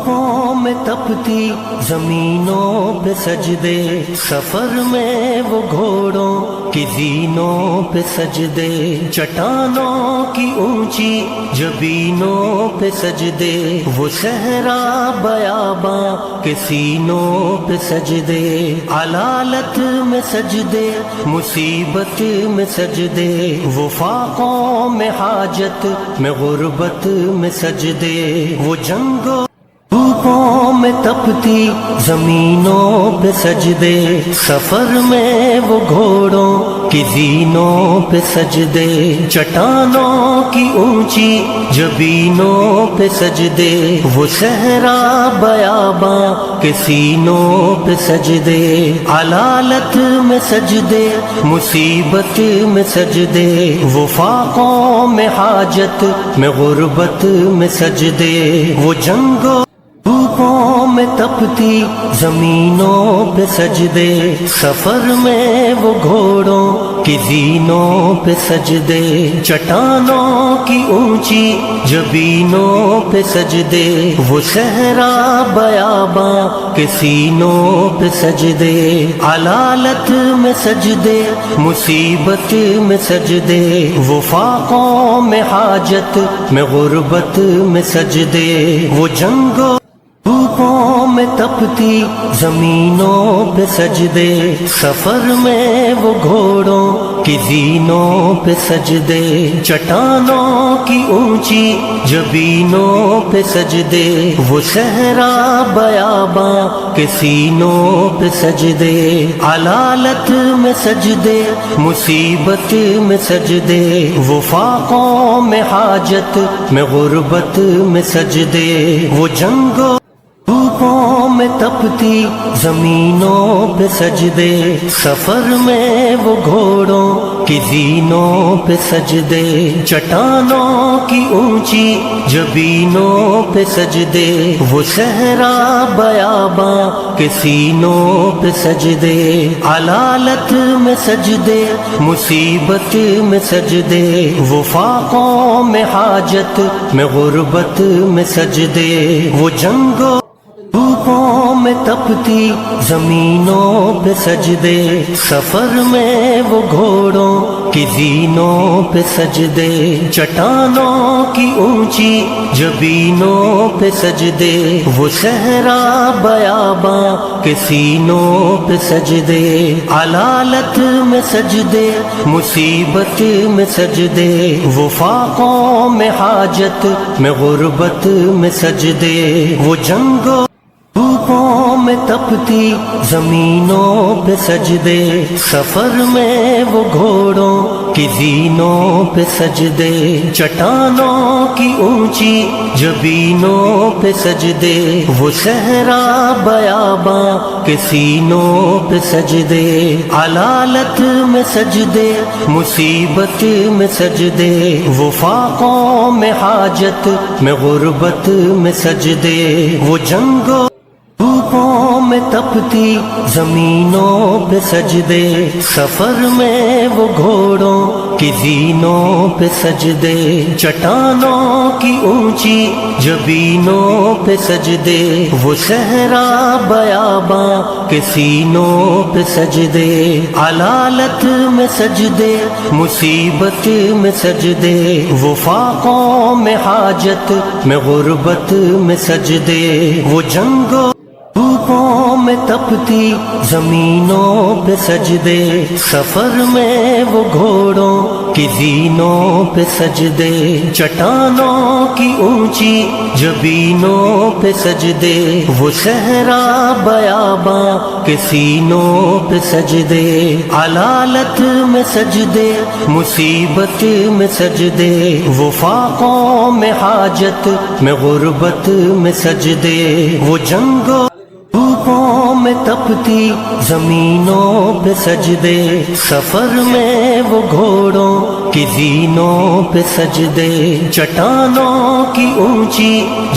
دھوپوں میں تپتی زمینوں پہ سجدے، سفر میں وہ گھوڑوں کی زینوں پہ سجدے، چٹانوں کی اونچی جبینوں پہ سجدے، وہ صحرا بیاباں کے سینوں پہ سجدے، علالت میں سجدے، مصیبت میں سجدے، وہ فاقوں میں حاجت میں غربت میں سجدے، وہ جنگوں دھوپوں میں تپتی زمینوں پہ سجدے، سفر میں وہ گھوڑوں کی زینوں پہ سجدے، چٹانوں کی اونچی جبینوں پہ سجدے، وہ صحرا بیاباں کے سینوں پہ سجدے، علالت میں سجدے، مصیبت میں سجدے، وہ فاقوں میں حاجت میں غربت میں سجدے، وہ جنگوں دھوپوں میں تپتی زمینوں پہ سجدے، سفر میں وہ گھوڑوں کی زینوں پہ سجدے، چٹانوں کی اونچی جبینوں پہ سجدے، وہ صحرا بیاباں کے سینوں پہ سجدے، علالت میں سجدے، مصیبت میں سجدے، وہ فاقوں میں حاجت میں غربت میں سجدے، وہ جنگوں دھوپوں میں تپتی زمینوں پہ سجدے، سفر میں وہ گھوڑوں کی زینوں پہ سجدے، چٹانوں کی اونچی جبینوں پہ سجدے، وہ صحرا بیاباں کے سینوں پہ سجدے، علالت میں سجدے، مصیبت میں سجدے، وہ فاقوں میں حاجت میں غربت میں سجدے، وہ جنگوں دھوپوں میں تپتی زمینوں پہ سجدے، سفر میں وہ گھوڑوں کی زینوں پہ سجدے، چٹانوں کی اونچی جبینوں پہ سجدے، وہ صحرا بیاباں کے سینوں پہ سجدے، علالت میں سجدے، مصیبت میں سجدے، وہ فاقوں میں حاجت میں غربت میں سجدے، وہ جنگوں دھوپوں میں تپتی زمینوں پہ سجدے، سفر میں وہ گھوڑوں کی زینوں پہ سجدے، چٹانوں کی اونچی جبینوں پہ سجدے، وہ صحرا بیاباں کے سینوں پہ سجدے، علالت میں سجدے، مصیبت میں سجدے، وہ فاقوں میں حاجت میں غربت میں سجدے، وہ جنگوں دھوپوں میں تپتی زمینوں پہ سجدے، سفر میں وہ گھوڑوں کی زینوں پہ سجدے، چٹانوں کی اونچی جبینوں پہ سجدے، وہ صحرا بیاباں کے سینوں پہ سجدے، علالت میں سجدے، مصیبت میں سجدے، وہ فاقوں میں حاجت میں غربت میں سجدے، وہ جنگوں دھوپوں میں تپتی زمینوں پہ سجدے، سفر میں وہ گھوڑوں کی زینوں پہ سجدے، چٹانوں کی اونچی جبینوں پہ سجدے، وہ صحرا بیاباں کے سینوں پہ سجدے، علالت میں سجدے، مصیبت میں سجدے، وہ فاقوں میں حاجت میں غربت میں سجدے، وہ جنگوں دھوپوں میں تپتی زمینوں پہ سجدے، سفر میں وہ گھوڑوں کی زینوں پہ سجدے، چٹانوں کی اونچی جبینوں پہ سجدے، وہ صحرا بیاباں کے سینوں پہ سجدے، علالت میں سجدے، مصیبت میں سجدے، وہ فاقوں میں حاجت میں غربت میں سجدے، وہ جنگوں دھوپوں میں تپتی زمینوں پہ سجدے، سفر میں وہ گھوڑوں کی زینوں پہ سجدے، چٹانوں کی اونچی